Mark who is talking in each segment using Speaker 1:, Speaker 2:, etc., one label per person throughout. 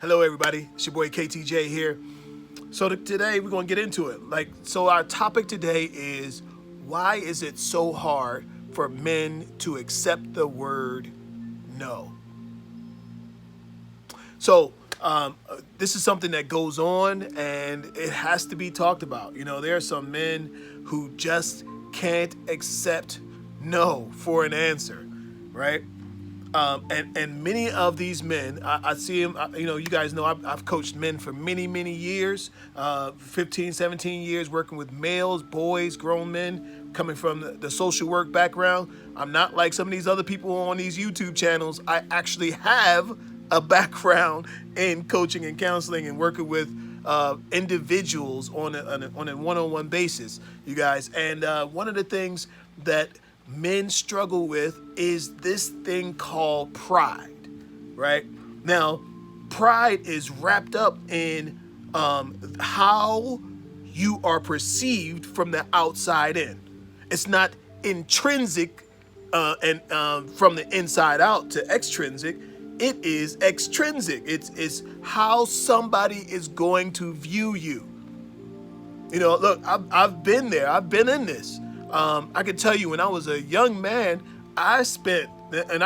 Speaker 1: Hello, everybody. It's your boy KTJ here. So today we're going to get into it. So our topic today is why is it so hard for men to accept the word no? So this is something that goes on and it has to be talked about. You know, there are some men who just can't accept no for an answer, right? And many of these men, I see them, you guys know I've coached men for many, many years, 15, 17 years working with males, boys, grown men, coming from the social work background. I'm not like some of these other people on these YouTube channels. I actually have a background in coaching and counseling and working with individuals on a one-on-one basis, you guys. And one of the things that men struggle with is this thing called pride, right? Now, pride is wrapped up in how you are perceived from the outside in. It's not intrinsic and from the inside out to extrinsic. It is extrinsic. It's how somebody is going to view you. You know, look, I've been there. I've been in this. I can tell you when I was a young man, I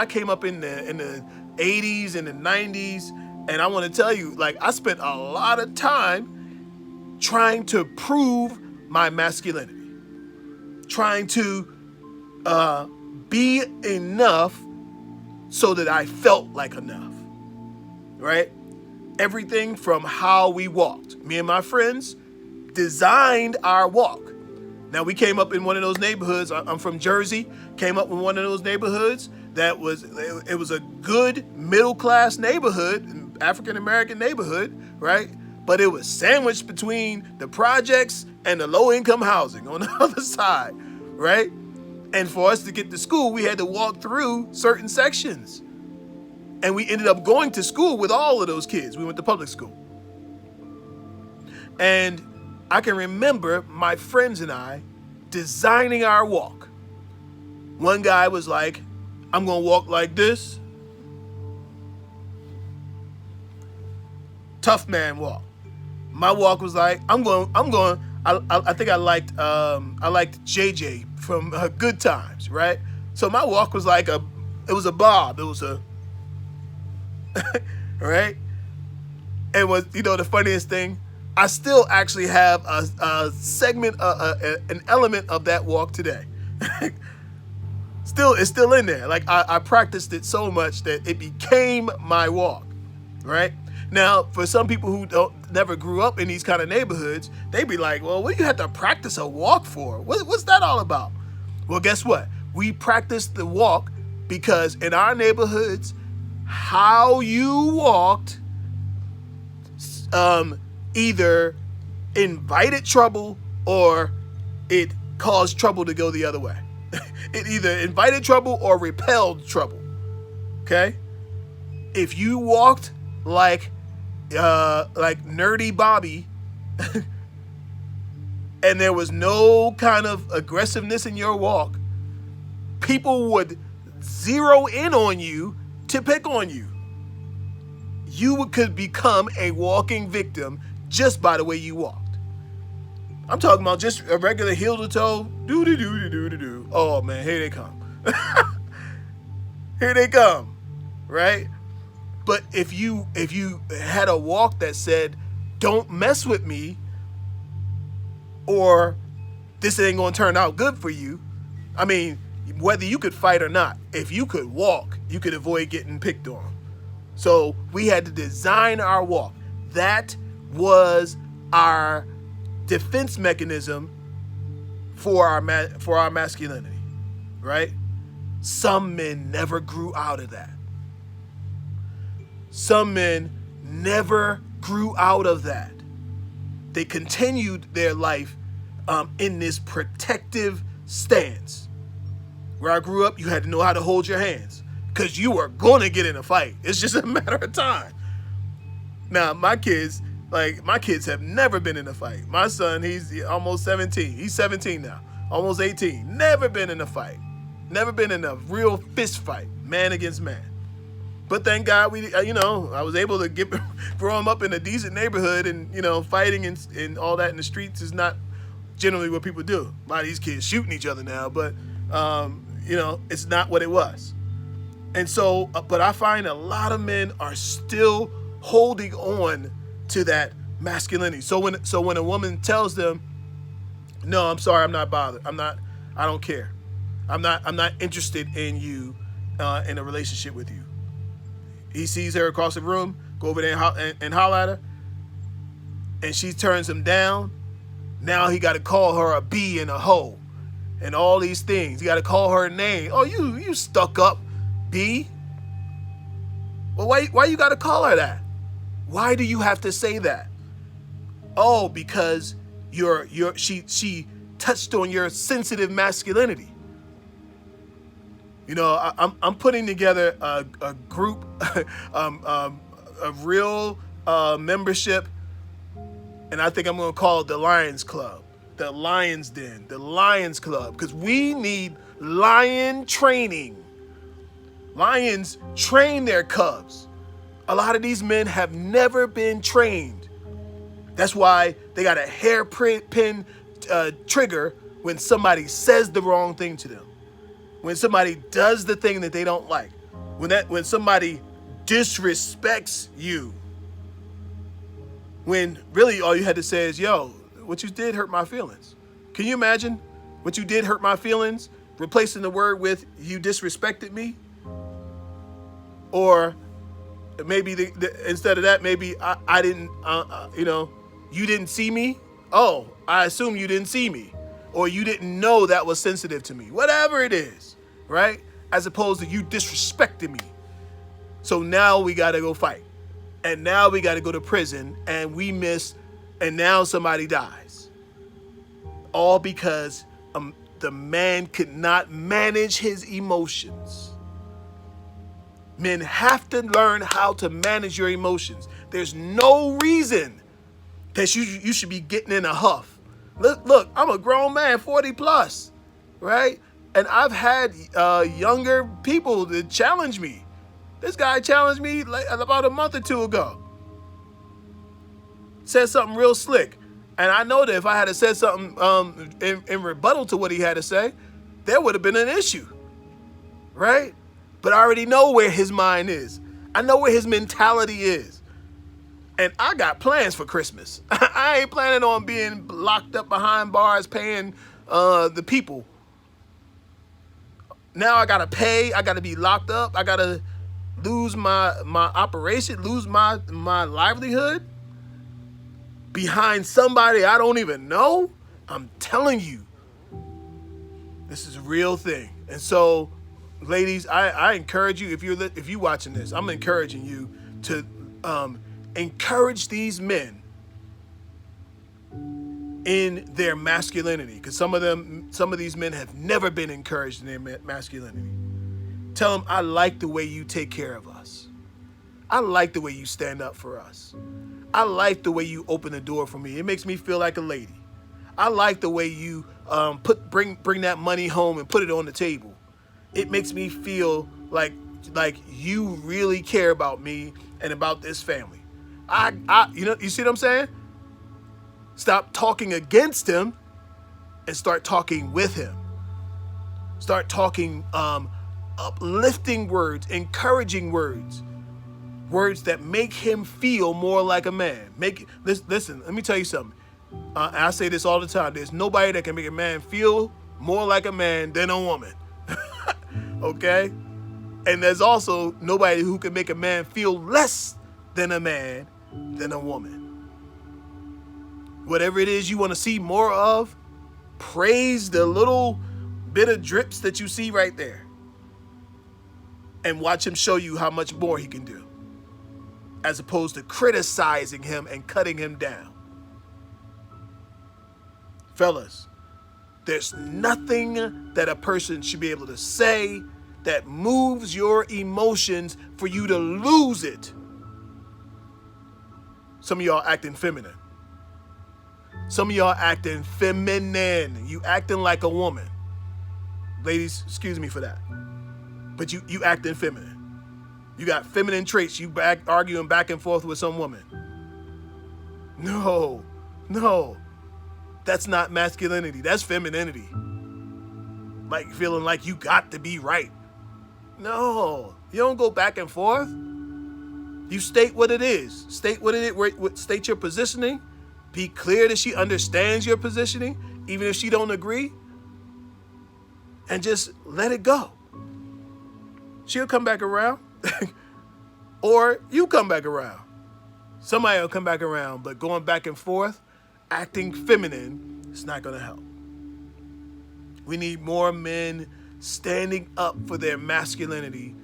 Speaker 1: came up in the 80s and the 90s, and I want to tell you, like, I spent a lot of time trying to prove my masculinity, trying to be enough so that I felt like enough, right? Everything from how we walked. Me and my friends designed our walk. Now, we came up in one of those neighborhoods. I'm from Jersey. Came up in one of those neighborhoods that was a good middle-class neighborhood, African-American neighborhood, right? But it was sandwiched between the projects and the low-income housing on the other side, right? And for us to get to school, we had to walk through certain sections. And we ended up going to school with all of those kids. We went to public school. And I can remember my friends and I designing our walk. One guy was like, I'm going to walk like this. Tough man walk. My walk was like, I think I liked JJ from Good Times, right? So my walk was like it was a bob. It was a, right? And was, the funniest thing, I still actually have a segment, an element of that walk today. It's still in there. Like I practiced it so much that it became my walk, right? Now, for some people who never grew up in these kind of neighborhoods, they'd be like, well, what do you have to practice a walk for? What's that all about? Well, guess what? We practiced the walk because in our neighborhoods, how you walked, either invited trouble or it caused trouble to go the other way. It either invited trouble or repelled trouble. Okay? If you walked like nerdy Bobby and there was no kind of aggressiveness in your walk, people would zero in on you to pick on you. You could become a walking victim just by the way you walked. I'm talking about just a regular heel to toe, do. Oh man, here they come. Here they come, right? But if you had a walk that said, don't mess with me, or this ain't gonna turn out good for you. I mean, whether you could fight or not, if you could walk, you could avoid getting picked on. So we had to design our walk. That was our defense mechanism for our masculinity, right? Some men never grew out of that. Some men never grew out of that. They continued their life in this protective stance. Where I grew up, you had to know how to hold your hands because you were going to get in a fight. It's just a matter of time. Now, my kids have never been in a fight. My son, he's almost 17. He's 17 now, almost 18. Never been in a fight. Never been in a real fist fight, man against man. But thank God I was able to grow him up in a decent neighborhood, and fighting and all that in the streets is not generally what people do. A lot of these kids shooting each other now, but it's not what it was. And so, but I find a lot of men are still holding on to that masculinity. So when a woman tells them, "No, I'm sorry, I'm not bothered. I don't care. I'm not interested in you, in a relationship with you." He sees her across the room, go over there and holler at her, and she turns him down. Now he got to call her a B and a hoe, and all these things. He got to call her a name. Oh, you stuck up B. Well, why you got to call her that? Why do you have to say that? Oh, because she touched on your sensitive masculinity. I'm putting together a group, a real membership, and I think I'm going to call it the Lions Club, the Lions Den, the Lions Club, because we need lion training. Lions train their cubs. A lot of these men have never been trained. That's why they got a hairpin trigger when somebody says the wrong thing to them. When somebody does the thing that they don't like. When somebody disrespects you. When really all you had to say is, "Yo, what you did hurt my feelings." Can you imagine? What you did hurt my feelings, replacing the word with "you disrespected me"? Or maybe instead of that, maybe I didn't, you didn't see me. Oh, I assume you didn't see me, or you didn't know that was sensitive to me. Whatever it is, right? As opposed to you disrespecting me. So now we got to go fight, and now we got to go to prison, and we miss, and now somebody dies. All because the man could not manage his emotions. Men have to learn how to manage your emotions. There's no reason that you should be getting in a huff. Look, I'm a grown man, 40 plus, right? And I've had younger people that challenge me. This guy challenged me about a month or two ago. Said something real slick. And I know that if I had said something in rebuttal to what he had to say, there would have been an issue, right? But I already know where his mind is. I know where his mentality is. And I got plans for Christmas. I ain't planning on being locked up behind bars paying the people. Now I got to pay. I got to be locked up. I got to lose my operation, lose my livelihood behind somebody I don't even know. I'm telling you, this is a real thing. And so, ladies, I encourage you, if you're watching this, I'm encouraging you to encourage these men in their masculinity, because some of these men have never been encouraged in their masculinity. Tell them, I like the way you take care of us. I like the way you stand up for us. I like the way you open the door for me. It makes me feel like a lady. I like the way you bring that money home and put it on the table. It makes me feel like you really care about me and about this family. You see what I'm saying? Stop talking against him and start talking with him. Start talking uplifting words, encouraging words. Words that make him feel more like a man. Listen, let me tell you something. I say this all the time. There's nobody that can make a man feel more like a man than a woman. Okay? And there's also nobody who can make a man feel less than a man than a woman. Whatever it is you want to see more of, praise the little bit of drips that you see right there. And watch him show you how much more he can do. As opposed to criticizing him and cutting him down. Fellas, there's nothing that a person should be able to say that moves your emotions for you to lose it. Some of y'all acting feminine. Some of y'all acting feminine. You acting like a woman. Ladies, excuse me for that. But you acting feminine. You got feminine traits. You arguing back and forth with some woman. No, no. That's not masculinity. That's femininity. Like feeling like you got to be right. No, you don't go back and forth. You state what it is. State what it is. State your positioning. Be clear that she understands your positioning, even if she don't agree. And just let it go. She'll come back around. Or you come back around. Somebody will come back around, but going back and forth, acting feminine, it's not going to help. We need more men standing up for their masculinity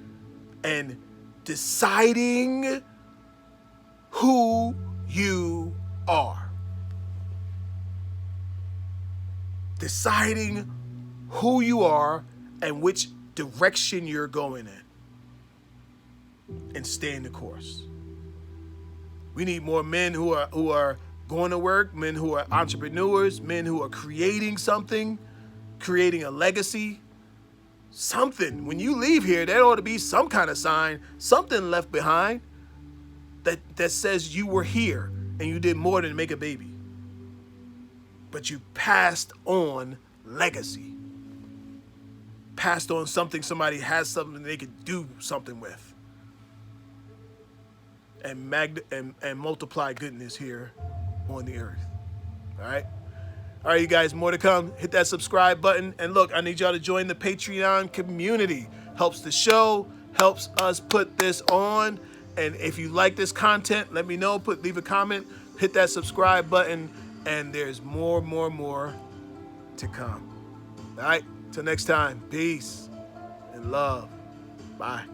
Speaker 1: and deciding who you are. Deciding who you are and which direction you're going in. And staying the course. We need more men who are going to work, men who are entrepreneurs, men who are creating something, creating a legacy. Something. When you leave here, there ought to be some kind of sign, something left behind that says you were here and you did more than make a baby. But you passed on legacy. Passed on something, somebody has something they could do something with. And multiply goodness here on the earth. All right? All right, you guys, more to come. Hit that subscribe button. And look, I need y'all to join the Patreon community. Helps the show, helps us put this on. And if you like this content, let me know. Leave a comment, hit that subscribe button, and there's more to come. All right, till next time, peace and love. Bye.